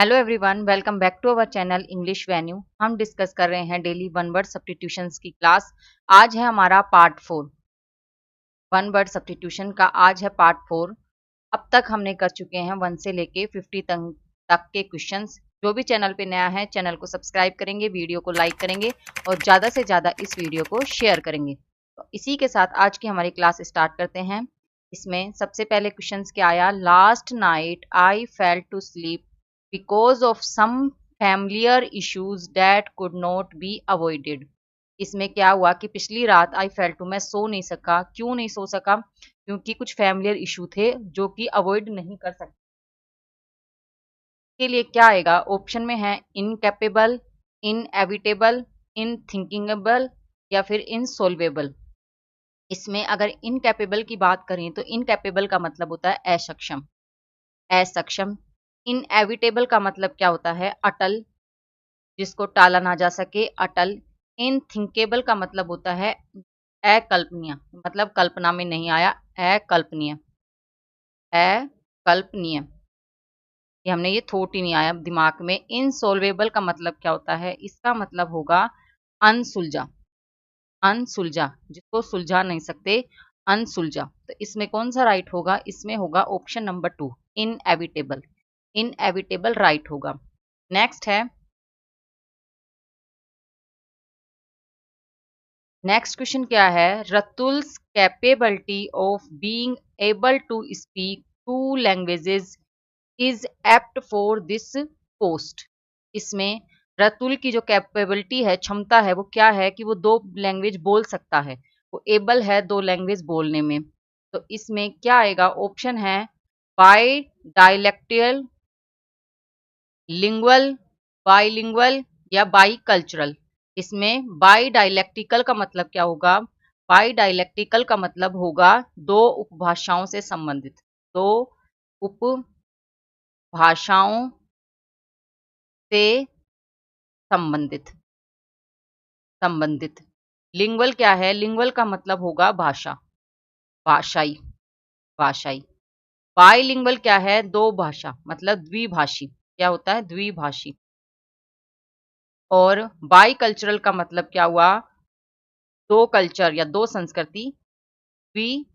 Hello everyone, welcome back to our channel English venue. हम discuss कर रहे हैं डेली वन वर्ड सब्स्टिट्यूशंस की क्लास। आज है हमारा पार्ट 4। वन वर्ड सब्स्टिट्यूशन का आज है पार्ट 4। अब तक हमने कर चुके हैं 1 से लेके 50 तक के क्वेश्चंस। जो भी चैनल पे नया है चैनल को सब्सक्राइब करेंगे, वीडियो को लाइक करेंगे और ज़्यादा से ज़्यादा इस वीडियो को शेयर करेंगे। तो इसी के साथ आज की हमारी क्लास स्टार्ट करते हैं। इसमें सबसे पहले क्वेश्चन क्या आया, last night I fail to sleep because of some familiar issues that could not be avoided। इसमें क्या हुआ कि पिछली रात आई फेल टू मैं सो नहीं सका। क्यों नहीं सो सका? क्योंकि कुछ फैमिलियर इशू थे जो कि अवॉइड नहीं कर सकते। के लिए क्या आएगा? ऑप्शन में है इनकैपेबल, इनएविटेबल, इनथिंकिंगेबल या फिर इनसॉल्वेबल। इसमें अगर इनकैपेबल की बात करें तो इनकैपेबल का मतलब होता है असक्षम, असक्षम। इनएविटेबल का मतलब क्या होता है? अटल, जिसको टाला ना जा सके, अटल। इनथिंकेबल का मतलब होता है अकल्पनीय, मतलब कल्पना में नहीं आया, अकल्पनीय, अकल्पनीय। ये हमने ये थॉट ही नहीं आया दिमाग में। इनसॉल्वेबल का मतलब क्या होता है? इसका मतलब होगा अनसुलझा, अनसुलझा, जिसको सुलझा नहीं सकते, अनसुलझा। तो इसमें कौन सा राइट होगा? इसमें होगा option number 2, inevitable. Inevitable right होगा। नेक्स्ट है, नेक्स्ट क्वेश्चन क्या है, Ratul's capability of being able to speak 2 languages is apt for this post. इसमें रतुल की जो कैपेबिलिटी है, क्षमता है, वो क्या है कि वो 2 लैंग्वेज बोल सकता है, वो एबल है 2 लैंग्वेज बोलने में। तो इसमें क्या आएगा? ऑप्शन है बाई डायलेक्टियल, लिंगुअल, बाईलिंगुअल या बाई कल्चरल। इसमें बाई डायलेक्टिकल का मतलब क्या होगा? बाई डायलेक्टिकल का मतलब होगा 2 उपभाषाओं से संबंधित, 2 उपभाषाओं से संबंधित, संबंधित। लिंगुअल क्या है? लिंगुअल का मतलब होगा भाषा, भाषाई, भाषाई। बाईलिंगुअल क्या है? 2 भाषा, मतलब द्विभाषी। क्या होता है? द्विभाषी। और बाई कल्चरल का मतलब क्या हुआ? 2 कल्चर या 2 संस्कृति, द्वि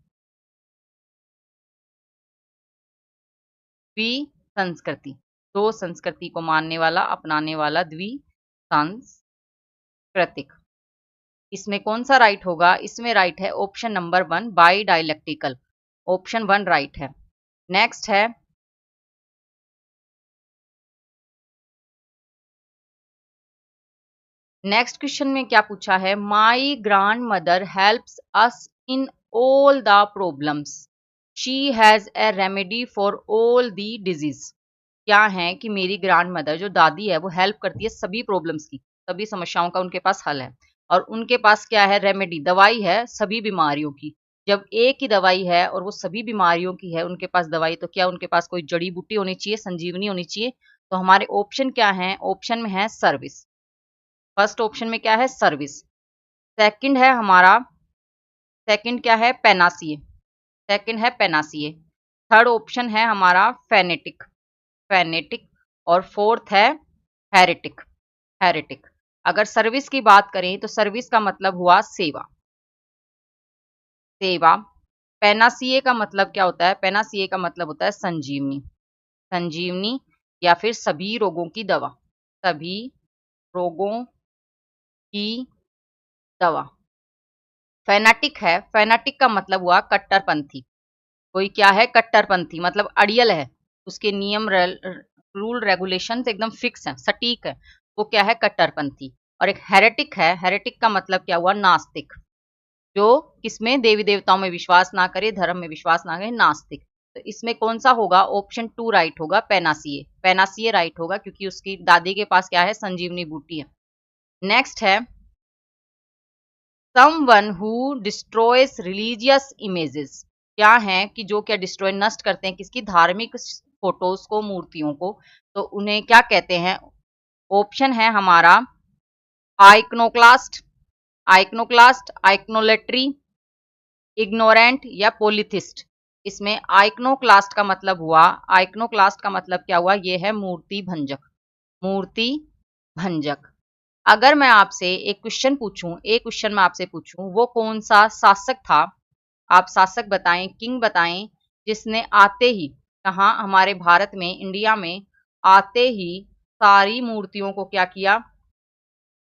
द्वि संस्कृति, 2 संस्कृति को मानने वाला, अपनाने वाला द्वि सांस्कृतिक। इसमें कौन सा राइट होगा? इसमें राइट है option number 1, bi dialectical. Option 1 right है। नेक्स्ट है, नेक्स्ट क्वेश्चन में क्या पूछा है, my grandmother helps us in all the problems, she has a remedy for all the disease. क्या है कि मेरी ग्रांड मदर जो दादी है वो हेल्प करती है सभी प्रॉब्लम्स की, सभी समस्याओं का उनके पास हल है। और उनके पास क्या है? रेमेडी, दवाई है सभी बीमारियों की। जब एक ही दवाई है और वो सभी बीमारियों की है उनके पास दवाई, तो क्या उनके पास कोई जड़ी बूटी होनी चाहिए, संजीवनी होनी चाहिए। तो हमारे ऑप्शन क्या है? ऑप्शन में है सर्विस। फर्स्ट ऑप्शन में क्या है? सर्विस। सेकंड है हमारा, सेकंड क्या है? पेनासिए, सेकंड है पेनासिए। थर्ड ऑप्शन है हमारा फेनेटिक, फेनेटिक। और फोर्थ है हेरेटिक, हेरेटिक। अगर सर्विस की बात करें तो सर्विस का मतलब हुआ सेवा, सेवा। पेनासिए का मतलब क्या होता है? पेनासिए का मतलब होता है संजीवनी, संजीवनी या फिर सभी रोगों की दवा, सभी रोगों की दवा। फेनाटिक है, फेनाटिक का मतलब हुआ कट्टरपंथी। कोई क्या है? कट्टरपंथी, मतलब अड़ियल है, उसके नियम रूल रेगुलेशन एकदम फिक्स है, सटीक है, वो क्या है? कट्टरपंथी। और एक हेरेटिक है, हेरेटिक का मतलब क्या हुआ? नास्तिक, जो किसमें? देवी देवताओं में विश्वास ना करे, धर्म में विश्वास ना करे, नास्तिक। तो इसमें कौन सा होगा? ऑप्शन 2 राइट होगा, पेनासिए, पेनासिए राइट होगा, क्योंकि उसकी दादी के पास क्या है? संजीवनी बूटी है। नेक्स्ट है, someone who destroys religious images। क्या है कि जो क्या डिस्ट्रॉय, नष्ट करते हैं किसकी? धार्मिक फोटोज को, मूर्तियों को। तो उन्हें क्या कहते हैं? ऑप्शन है हमारा आइकनोक्लास्ट, आइकनोक्लास्ट, आइकनोलेट्री, इग्नोरेंट या पोलिथिस्ट। इसमें आइकनोक्लास्ट का मतलब हुआ, आइकनोक्लास्ट का मतलब क्या हुआ, ये है मूर्ति भंजक, मूर्ति भंजक। अगर मैं आपसे एक क्वेश्चन पूछूं, एक क्वेश्चन मैं आपसे पूछूं, वो कौन सा शासक था, आप शासक बताएं, किंग बताएं, जिसने आते ही, कहा हमारे भारत में, इंडिया में आते ही सारी मूर्तियों को क्या किया,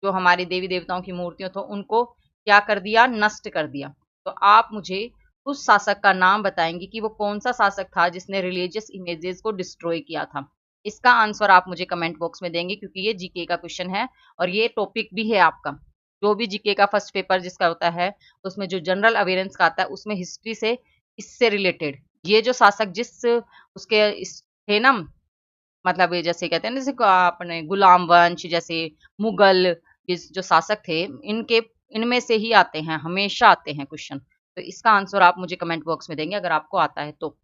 जो हमारे देवी देवताओं की मूर्तियां थी उनको क्या कर दिया, नष्ट कर दिया। तो आप मुझे उस शासक का नाम बताएंगे कि वो कौन सा शासक था जिसने रिलीजियस इमेजेस को डिस्ट्रॉय किया था। इसका आंसर आप मुझे कमेंट बॉक्स में देंगे, क्योंकि ये जीके का क्वेश्चन है और ये टॉपिक भी है आपका। जो भी जीके का फर्स्ट पेपर जिसका होता है, उसमें जो जनरल अवेयरेंस का आता है, उसमें हिस्ट्री से, इससे रिलेटेड ये जो शासक जिस उसके थे ना, मतलब ये जैसे कहते हैं ना, जैसे अपने गुलाम वंश, जैसे मुगल, इस जो शासक थे, इनके इनमें से ही आते हैं, हमेशा आते हैं क्वेश्चन। तो इसका आंसर आप मुझे कमेंट बॉक्स में देंगे अगर आपको आता है तो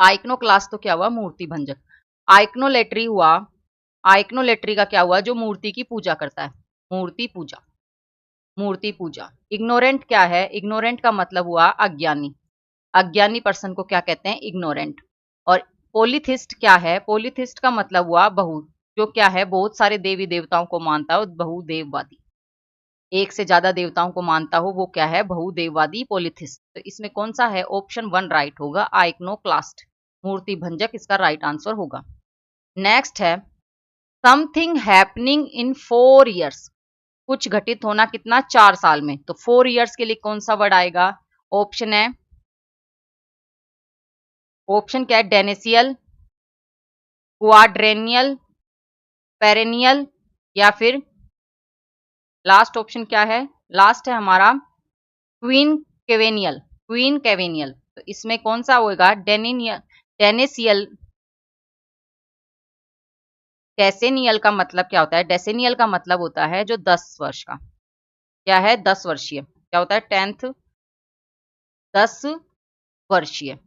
आइकनोक्लास्ट तो क्या हुआ, मूर्ति भंजक। आइकनोलेट्री हुआ, आइकनोलेट्री का क्या हुआ, जो मूर्ति की पूजा करता है, मूर्ति पूजा, मूर्ति पूजा। इग्नोरेंट क्या है, इग्नोरेंट का मतलब हुआ अज्ञानी, अज्ञानी पर्सन को क्या कहते हैं, इग्नोरेंट। और पोलिथिस्ट क्या है, पोलिथिस्ट का मतलब हुआ बहु, जो क्या है, बहुत सारे देवी देवताओं को मानता है, बहुदेववादी, एक से ज्यादा देवताओं को मानता हो, वो क्या है, बहुदेववादी पोलिथिस्ट। तो इसमें कौन सा है, ऑप्शन 1 राइट होगा, आइकनोक्लास्ट, मूर्ति भंजक इसका राइट आंसर होगा। नेक्स्ट है, समथिंग हैपनिंग इन 4 years, कुछ घटित होना कितना, 4 साल में। तो 4 years के लिए कौन सा वर्ड आएगा, ऑप्शन है, ऑप्शन क्या है, डेनेसियल, क्वाड्रेनियल, पेरेनियल, या फिर लास्ट ऑप्शन क्या है, लास्ट है हमारा क्वीन केवेनियल, क्वीन केवेनियल। तो इसमें कौन सा होगा, डेनिनियल, डेनेसियल। डेसेनियल का मतलब क्या होता है, डेसेनियल का मतलब होता है जो 10 वर्ष का, क्या है, 10 वर्षीय, क्या होता है, 10th, 10 वर्षीय,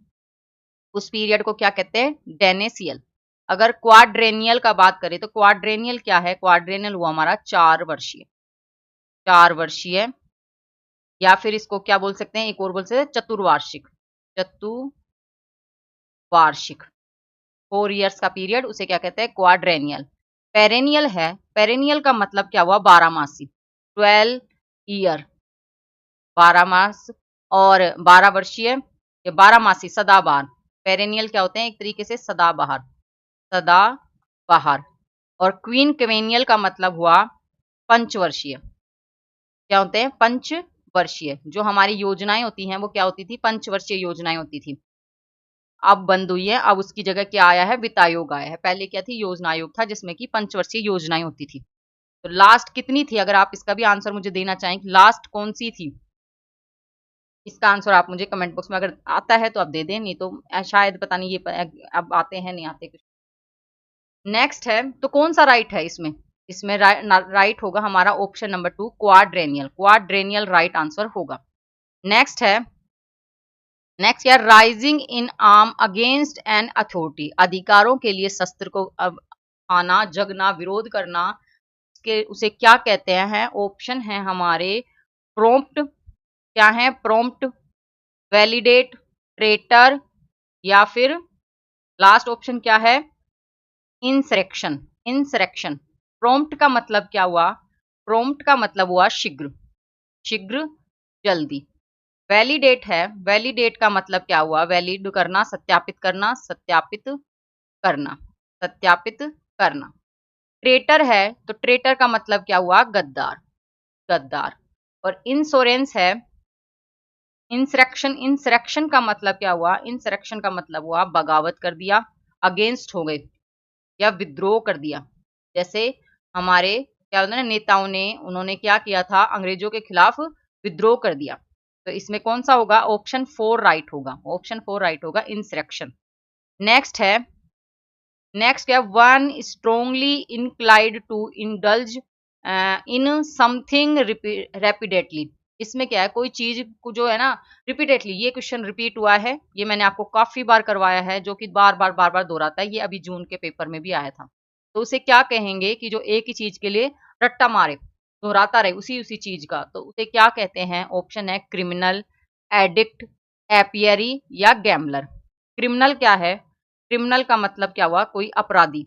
उस पीरियड को क्या कहते हैं, डेनेसियल। अगर क्वाड्रेनियल का बात करें तो क्वाड्रेनियल क्या है, क्वाड्रेनियल हुआ हमारा 4 वर्षीय, 4 वर्षीय, या फिर इसको क्या बोल सकते हैं, एक और बोल सकते हैं चतुर्वार्षिक, चतुर्वार्षिक, 4 years का पीरियड, उसे क्या कहते हैं, क्वाड्रेनियल। पेरेनियल है, पेरेनियल का मतलब क्या हुआ, 12 मासी, 12 year, 12 मास, और 12 वर्षीय, ये 12 मासी, सदाबहार। पेरेनियल क्या होते हैं, एक तरीके से सदाबहार, सदाबहार। और क्वीन क्वेनियल का मतलब हुआ पंचवर्षीय, क्या होते हैं, पंचवर्षीय। जो हमारी योजनाएं होती हैं वो क्या होती थी, पंचवर्षीय योजनाएं होती थी, अब बंद हुई है, अब उसकी जगह क्या आया है, वित्त आयोग आया है। पहले क्या थी, योजना आयोग था, जिसमें कि पंचवर्षीय योजनाएं होती थी। तो लास्ट कितनी थी, अगर आप इसका भी आंसर मुझे देना चाहें, लास्ट कौन सी थी, इसका आंसर आप मुझे कमेंट बॉक्स में अगर आता है तो आप दे दें, नहीं तो शायद पता नहीं ये अब आते हैं नहीं आते कुछ। नेक्स्ट है, तो कौन सा राइट है इसमें, इसमें राइट होगा हमारा ऑप्शन नंबर 2, क्वाड्रेनियल, क्वाड्रेनियल राइट आंसर होगा। नेक्स्ट है, नेक्स्ट यार, rising in arm against an authority, अधिकारों के लिए शस्त्र को अब आना, जगना, विरोध करना, के उसे क्या कहते हैं, ऑप्शन है हमारे, प्रोम्प्ट, क्या है, प्रोम्प्ट, वैलिडेट, ट्रेटर, या फिर लास्ट ऑप्शन क्या है, इंसरेक्शन, इंसरेक्शन। प्रोम्प्ट का मतलब क्या हुआ, प्रोम्प्ट का मतलब हुआ शीघ्र, शीघ्र, जल्दी। वैलिडेट है, वैलिडेट का मतलब क्या हुआ, वैलिड करना, सत्यापित करना, सत्यापित करना, सत्यापित करना। ट्रेटर है, तो ट्रेटर का मतलब क्या हुआ, गद्दार, गद्दार। और इंश्योरेंस है, इंसरेक्शन, इंसरेक्शन का मतलब क्या हुआ, इंसरेक्शन का मतलब हुआ बगावत कर दिया, अगेंस्ट हो गए, या विद्रोह कर दिया। जैसे हमारे क्या होता है ना, नेताओं ने, उन्होंने क्या किया था, अंग्रेजों के खिलाफ विद्रोह कर दिया। तो इसमें कौन सा होगा, ऑप्शन 4 राइट होगा, ऑप्शन 4 राइट होगा, इंसरेक्शन। नेक्स्ट है, नेक्स्ट क्या, one strongly inclined to indulge in something repeatedly. इसमें क्या है, कोई चीज को जो है ना, रिपीटेडली, ये क्वेश्चन रिपीट हुआ है, ये मैंने आपको काफी बार करवाया है, जो कि बार बार दोहराता है, ये अभी जून के पेपर में भी आया था। तो उसे क्या कहेंगे कि जो एक ही चीज के लिए रट्टा मारे, दोहराता रहे उसी उसी चीज का, तो उसे क्या कहते हैं, ऑप्शन है क्रिमिनल, एडिक्ट, एपियरी या गैमलर। क्रिमिनल क्या है? क्रिमिनल का मतलब क्या हुआ? कोई अपराधी।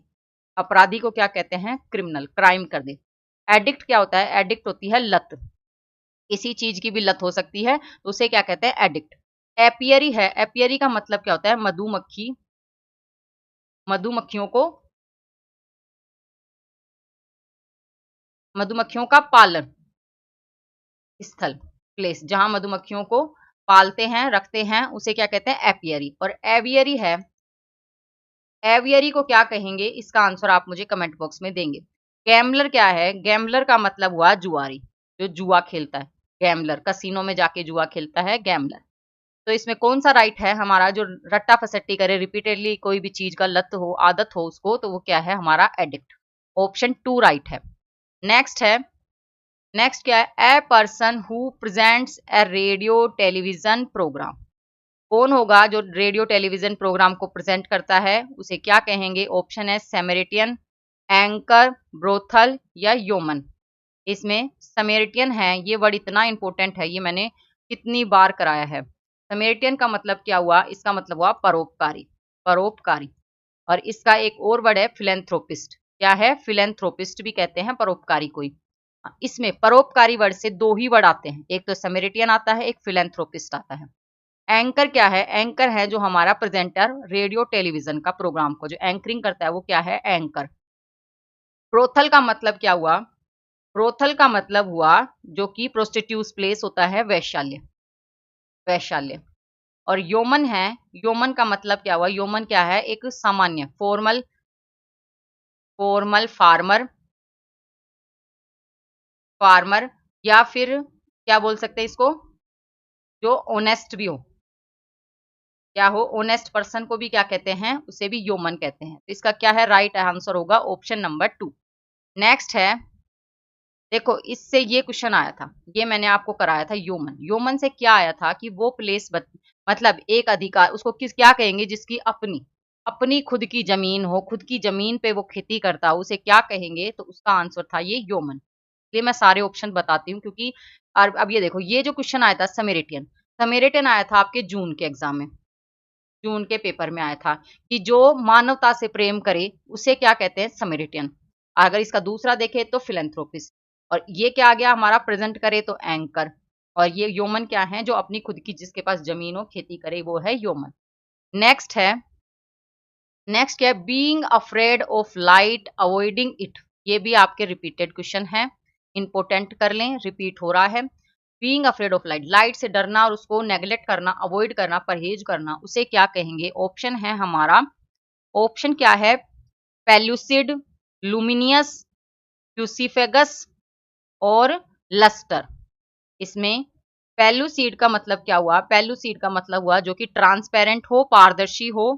अपराधी को क्या कहते हैं? क्रिमिनल, क्राइम कर दे। एडिक्ट क्या होता है? एडिक्ट होती है लत, किसी चीज की भी लत हो सकती है, तो उसे क्या कहते हैं? एडिक्ट। एपियरी है, एपियरी का मतलब क्या होता है? मधुमक्खी, मधुमक्खियों को, मधुमक्खियों का पालन स्थल, प्लेस, जहां मधुमक्खियों को पालते हैं, रखते हैं, उसे क्या कहते हैं? एपियरी। और एवियरी है, एवियरी को क्या कहेंगे? इसका आंसर आप मुझे कमेंट बॉक्स में देंगे। गैम्बलर क्या है? गैम्बलर का मतलब हुआ जुआरी, जो जुआ खेलता है। गैम्बलर कसिनो में जाके जुआ खेलता है, गैम्बलर। तो इसमें कौन सा राइट है हमारा? जो रट्टा फसट्टी करे, रिपीटेडली कोई भी चीज का लत हो, आदत हो उसको, तो वो क्या है हमारा? एडिक्ट। ऑप्शन 2 राइट है। नेक्स्ट है, नेक्स्ट क्या है? A person who presents a radio television program. कौन होगा जो रेडियो टेलीविजन प्रोग्राम को प्रेजेंट करता है? उसे क्या कहेंगे? ऑप्शन है सेमेरिटियन, एंकर, ब्रोथल या योमन। इसमें समेरिटियन है, ये वर्ड इतना इंपॉर्टेंट है, ये मैंने कितनी बार कराया है। समेरिटियन का मतलब क्या हुआ? इसका मतलब हुआ परोपकारी, परोपकारी। और इसका एक और वर्ड है फिलेंथ्रोपिस्ट। क्या है? फिलेंथ्रोपिस्ट भी कहते हैं परोपकारी कोई। इसमें परोपकारी वर्ड से दो ही वर्ड आते हैं, एक तो समेरिटियन आता है, एक फिलेंथ्रोपिस्ट आता है। एंकर क्या है? एंकर है जो हमारा प्रेजेंटर रेडियो टेलीविजन का प्रोग्राम को जो एंकरिंग करता है, वो क्या है? एंकर। प्रोथल का मतलब क्या हुआ? प्रोथल का मतलब हुआ जो कि प्रोस्टिट्यूट प्लेस होता है, वैश्यालय, वैश्यालय। और योमन है, योमन का मतलब क्या हुआ? योमन क्या है? एक सामान्य, फॉर्मल, फॉर्मल फार्मर, फार्मर, या फिर क्या बोल सकते हैं इसको? जो ऑनेस्ट भी हो, क्या हो? ऑनेस्ट पर्सन को भी क्या कहते हैं? उसे भी योमन कहते हैं। तो इसका क्या है? राइट आंसर होगा ऑप्शन नंबर 2। नेक्स्ट है, देखो इससे ये क्वेश्चन आया था, ये मैंने आपको कराया था। योमन, योमन से क्या आया था कि वो प्लेस मतलब एक अधिकार, उसको किस क्या कहेंगे? जिसकी अपनी, अपनी खुद की जमीन हो, खुद की जमीन पे वो खेती करता हो, उसे क्या कहेंगे? तो उसका आंसर था ये योमन। इसलिए मैं सारे ऑप्शन बताती हूँ, क्योंकि अब ये देखो, ये जो क्वेश्चन आया था समेरिटियन, समेरिटियन आया था आपके जून के एग्जाम में, जून के पेपर में आया था कि जो मानवता से प्रेम करे उसे क्या कहते हैं? समेरिटियन। अगर इसका दूसरा देखे तो फिलेंथ्रोपिस्ट। और ये क्या आ गया हमारा? प्रेजेंट करे तो एंकर। और ये योमन क्या है? जो अपनी खुद की, जिसके पास जमीन हो, खेती करे, वो है योमन। नेक्स्ट है, नेक्स्ट क्या है? Being afraid of light, avoiding it. ये भी आपके रिपीटेड क्वेश्चन है, इंपोर्टेंट कर लें, रिपीट हो रहा है। Being afraid of light, light से डरना और उसको नेग्लेक्ट करना, अवॉइड करना, परहेज करना, उसे क्या कहेंगे? ऑप्शन है हमारा, ऑप्शन क्या है? पेल्यूसिड, लुमिनियस, फ्यूसीफेगस और लस्टर। इसमें पेल्यूसिड का मतलब क्या हुआ? पेल्यूसिड का मतलब हुआ जो कि ट्रांसपेरेंट हो, पारदर्शी हो,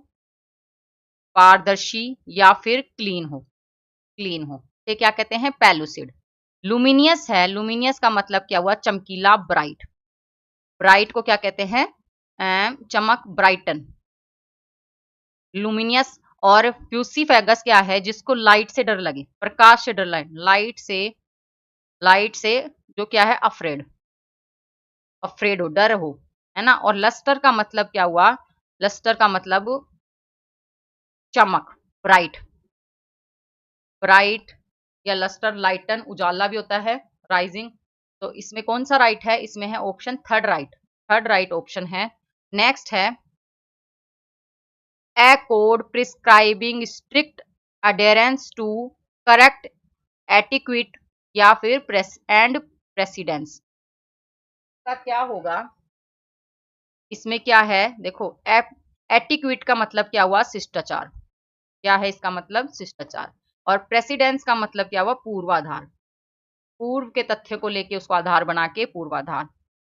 पारदर्शी, या फिर क्लीन हो, क्लीन हो, ये क्या कहते हैं? पेल्यूसिड। लुमिनियस है, लुमिनियस का मतलब क्या हुआ? चमकीला, ब्राइट। ब्राइट को क्या कहते हैं? चमक, ब्राइटन, लुमिनियस। और फ्यूसीफेगस क्या है? जिसको लाइट से डर लगे, प्रकाश से डर लगे, लाइट से, लाइट से जो क्या है? अफ्रेड, अफ्रेड हो, डर हो, है ना। और लस्टर का मतलब क्या हुआ? लस्टर का मतलब चमक, ब्राइट, ब्राइट या लस्टर, लाइटन, उजाला भी होता है, राइजिंग। तो इसमें कौन सा राइट है? इसमें है option third right, third right option है। नेक्स्ट है, a code prescribing strict adherence to correct etiquette या फिर प्रेस एंड प्रेसिडेंस का क्या होगा? इसमें क्या है? देखो, एटिक्विट का मतलब क्या हुआ? शिष्टाचार। क्या है इसका मतलब? शिष्टाचार। और प्रेसिडेंस का मतलब क्या हुआ? पूर्वाधार, पूर्व के तथ्य को लेके उसको आधार बना के पूर्वाधार।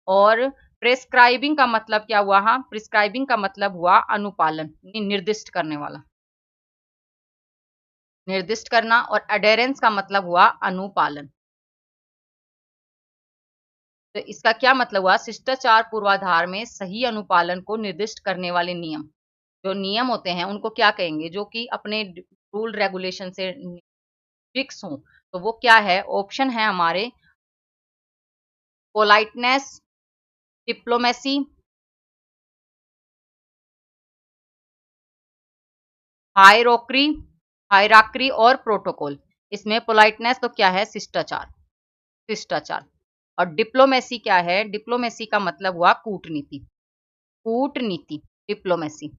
और प्रेस्क्राइबिंग का मतलब क्या हुआ? हाँ, प्रिस्क्राइबिंग का मतलब हुआ अनुपालन, निर्दिष्ट करने वाला, निर्दिष्ट करना। और अडेरेंस का मतलब हुआ अनुपालन। तो इसका क्या मतलब हुआ? शिष्टाचार पूर्वाधार में सही अनुपालन को निर्दिष्ट करने वाले नियम, जो नियम होते हैं उनको क्या कहेंगे? जो कि अपने रूल रेगुलेशन से फिक्स हो, तो वो क्या है? ऑप्शन है हमारे पोलाइटनेस, डिप्लोमेसी, हायरोक्री, हायराक्री और प्रोटोकॉल। इसमें पोलाइटनेस तो क्या है, शिष्टाचार, शिष्टाचार। और डिप्लोमेसी क्या है, डिप्लोमेसी का मतलब हुआ कूटनीति, कूटनीति, डिप्लोमेसी।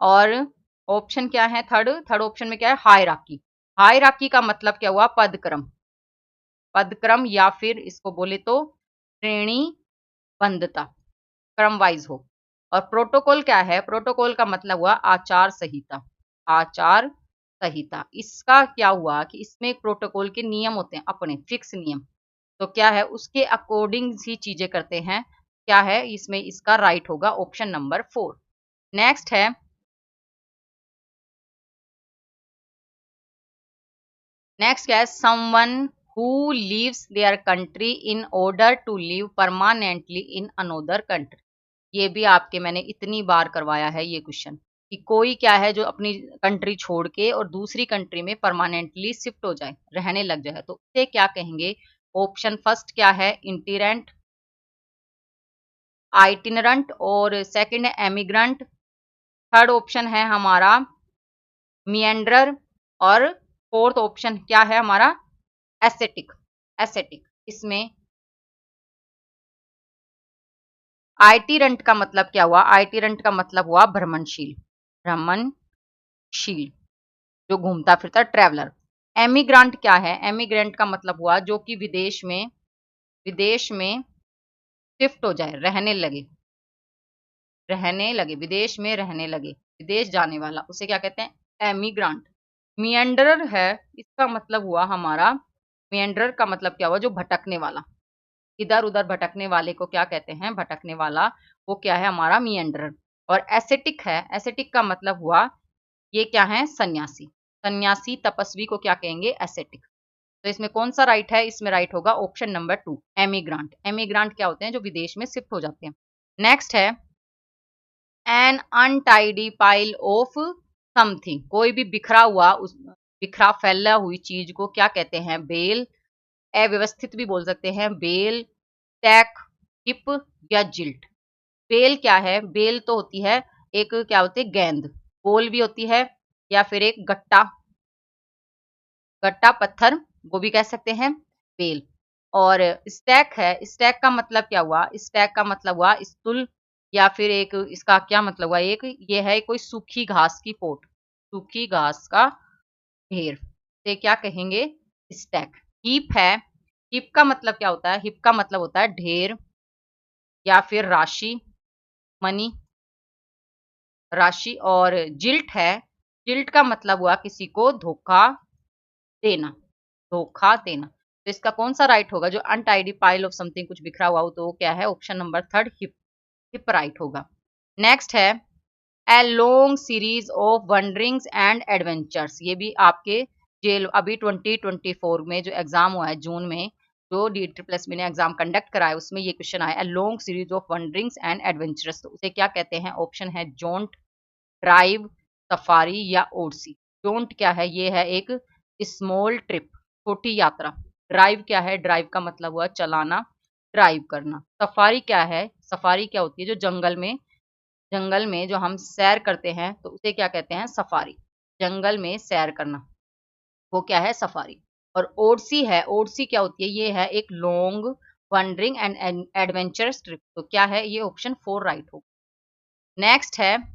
और ऑप्शन क्या है, थर्ड, थर्ड ऑप्शन में क्या है, हायरार्की। हायरार्की का मतलब क्या हुआ, पदक्रम, पदक्रम, या फिर इसको बोले तो श्रेणी बंधता, क्रम वाइज हो। और प्रोटोकॉल क्या है, प्रोटोकॉल का मतलब हुआ आचार संहिता, आचार संहिता। इसका क्या हुआ कि इसमें एक प्रोटोकॉल के नियम होते हैं, अपने फिक्स नियम। तो क्या है, उसके अकॉर्डिंग ही चीजें करते हैं। क्या है इसमें, इसका राइट होगा ऑप्शन नंबर 4। नेक्स्ट है, नेक्स्ट क्या है, someone who leaves their country in order to live permanently in another country. ये भी आपके मैंने इतनी बार करवाया है ये क्वेश्चन, कि कोई क्या है जो अपनी कंट्री छोड़ के और दूसरी कंट्री में परमानेंटली शिफ्ट हो जाए, रहने लग जाए, तो उसे क्या कहेंगे। ऑप्शन फर्स्ट क्या है, इंटीरेंट, आइटिनरंट, और सेकंड है एमिग्रेंट। थर्ड ऑप्शन है हमारा मिएंडर, और फोर्थ ऑप्शन क्या है हमारा, एसेटिक, एसेटिक। इसमें आइटिरंट का मतलब क्या हुआ, आइटिरंट का मतलब हुआ भ्रमणशील, भ्रमणशील, जो घूमता फिरता, ट्रेवलर। एमिग्रांट क्या है, एमिग्रेंट का मतलब हुआ जो कि विदेश में शिफ्ट हो जाए, रहने लगे, रहने लगे, विदेश में रहने लगे, विदेश जाने वाला, उसे क्या कहते हैं, एमिग्रांट। मिएंडरर है, इसका मतलब हुआ हमारा, मिएंडरर का मतलब क्या हुआ, जो भटकने वाला, इधर उधर भटकने वाले को क्या कहते हैं, भटकने वाला, वो क्या है हमारा मिएंडरर। और एसेटिक है, एसेटिक का मतलब हुआ, ये क्या है, सन्यासी, सन्यासी तपस्वी को क्या कहेंगे, एसेटिक। तो इसमें कौन सा राइट है, इसमें राइट होगा ऑप्शन नंबर 2, एमिग्रांट। एमिग्रांट क्या होते हैं, जो विदेश में शिफ्ट हो जाते हैं। नेक्स्ट है, an untidy pile of something, कोई भी बिखरा हुआ, उस बिखरा फैला हुई चीज को क्या कहते हैं, बेल, अव्यवस्थित भी बोल सकते हैं, बेल, टैक, हिप, या जिल्ट। बेल क्या है, बेल तो होती है एक, क्या होती है, गेंद, बोल भी होती है, या फिर एक गट्टा, गट्टा पत्थर, वो भी कह सकते हैं बेल। और स्टैक है, स्टैक का मतलब क्या हुआ, स्टैक का मतलब हुआ स्टूल, या फिर एक, इसका क्या मतलब हुआ, एक ये है कोई सूखी घास की पोट, सूखी घास का ढेर, से क्या कहेंगे, स्टैक। हीप है, हीप का मतलब क्या होता है, हीप का मतलब होता है ढेर, या फिर राशि, मनी, राशि। और जिल्ट है, जिल्ट का मतलब हुआ किसी को धोखा देना, धोखा देना। तो इसका कौन सा राइट होगा, जो अनटाइडी पाइल ऑफ समथिंग, कुछ बिखरा हुआ हो, तो वो क्या है, option number third, hip, hip right होगा। नेक्स्ट है, a long series of wanderings and adventures. ये भी आपके जेल अभी 2024 में जो एग्जाम हुआ है जून में, जो DEET ने एग्जाम कंडक्ट कराया, उसमें ये क्वेश्चन आया, a long series of wanderings and adventures, तो उसे क्या कहते हैं, ऑप्शन है जोंट, ड्राइव, सफारी, या ओडसी। जोंट क्या है, ये है एक स्मॉल ट्रिप, छोटी यात्रा। ड्राइव क्या है, ड्राइव का मतलब हुआ चलाना, ड्राइव करना। सफारी क्या है, सफारी क्या होती है, जो जंगल में, जंगल में जो हम सैर करते हैं, तो उसे क्या कहते हैं, सफारी, जंगल में सैर करना, वो क्या है, सफारी। और ओडसी है, ओडसी क्या होती है, ये है एक long wandering and adventurous trip, तो क्या है, ये ऑप्शन 4 राइट हो। नेक्स्ट है,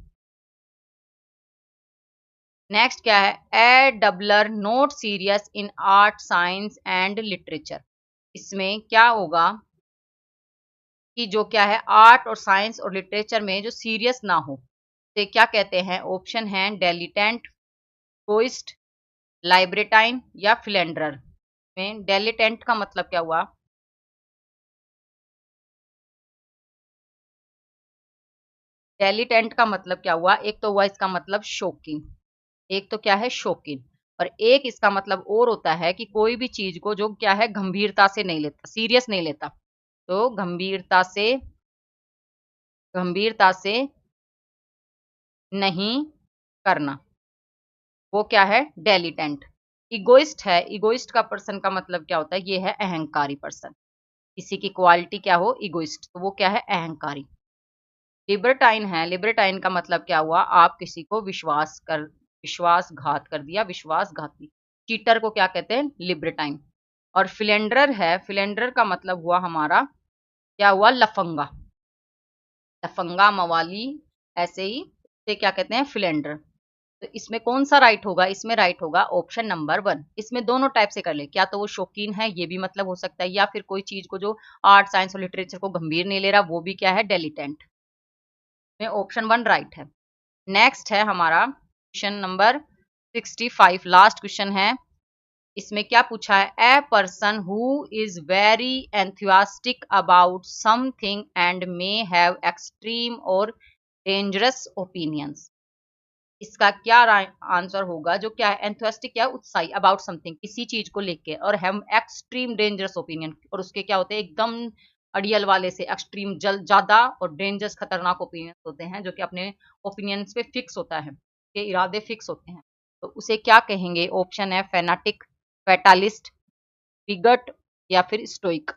नेक्स्ट क्या है, a dabbler not serious in art science and literature. इसमें क्या होगा कि जो क्या है, आर्ट और साइंस और लिटरेचर में जो सीरियस ना हो, तो क्या कहते हैं, ऑप्शन है डेलिटेंट, कोइस्ट, लाइब्रेटाइन, या फिलेंडर। में डेलिटेंट का मतलब क्या हुआ, डेलिटेंट का मतलब क्या हुआ, एक तो हुआ इसका मतलब शौकीन, एक तो क्या है शौकीन, और एक इसका मतलब और होता है कि कोई भी चीज को जो क्या है गंभीरता से नहीं लेता, सीरियस नहीं लेता। तो गंभीरता से नहीं करना, वो क्या है, डेलिटेंट। इगोइस्ट है, इगोइस्ट का पर्सन का मतलब क्या होता है, ये है अहंकारी पर्सन, किसी की क्वालिटी क्या हो, इगोइस्ट, तो वो क्या है, अहंकारी। लिबर्टाइन है, लिबर्टाइन का मतलब क्या हुआ, आप किसी को विश्वास कर विश्वासघात कर दिया, विश्वासघाती। चीटर को क्या कहते हैं? लिबर्टाइन। और फिलेंडर है, फिलेंडर का मतलब हुआ हमारा क्या हुआ? लफंगा। लफंगा, मवाली, ऐसे ही से क्या कहते हैं? फिलेंडर। तो इसमें कौन सा राइट होगा? इसमें राइट होगा ऑप्शन नंबर 1। इसमें दोनों टाइप से कर ले, क्या तो वो शौकीन है, ये भी मतलब हो सकता है, या फिर कोई चीज को जो आर्ट, साइंस और लिटरेचर को गंभीर नहीं ले रहा, वो भी क्या है? डेलिटेंट। में ऑप्शन 1 राइट है। नेक्स्ट है हमारा क्वेश्चन नंबर 65, लास्ट क्वेश्चन है। इसमें क्या पूछा है? A person who is very enthusiastic about something and may have extreme और डेंजरस ओपिनियंस। इसका क्या आंसर होगा? जो क्या है? एंथुसियास्टिक, क्या? उत्साही, अबाउट समथिंग, किसी चीज को लेके, और हम एक्सट्रीम डेंजरस ओपिनियन, और उसके क्या होते हैं? एकदम अड़ियल वाले से एक्सट्रीम, जल ज्यादा, और डेंजरस खतरनाक ओपिनियन होते हैं, जो कि अपने ओपिनियंस पे फिक्स होता है, के इरादे फिक्स होते हैं। तो उसे क्या कहेंगे? ऑप्शन है फेनाटिक, फैटालिस्ट, बिगट, या फिर स्टोइक।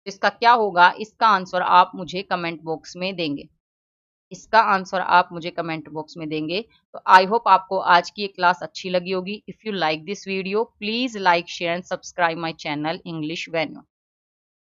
इसका क्या होगा? इसका आंसर आप मुझे कमेंट बॉक्स में देंगे। इसका आंसर आप मुझे कमेंट बॉक्स में देंगे। तो आई होप आपको आज की ये क्लास अच्छी लगी होगी। If you like this video, please like, share and subscribe my channel English venue.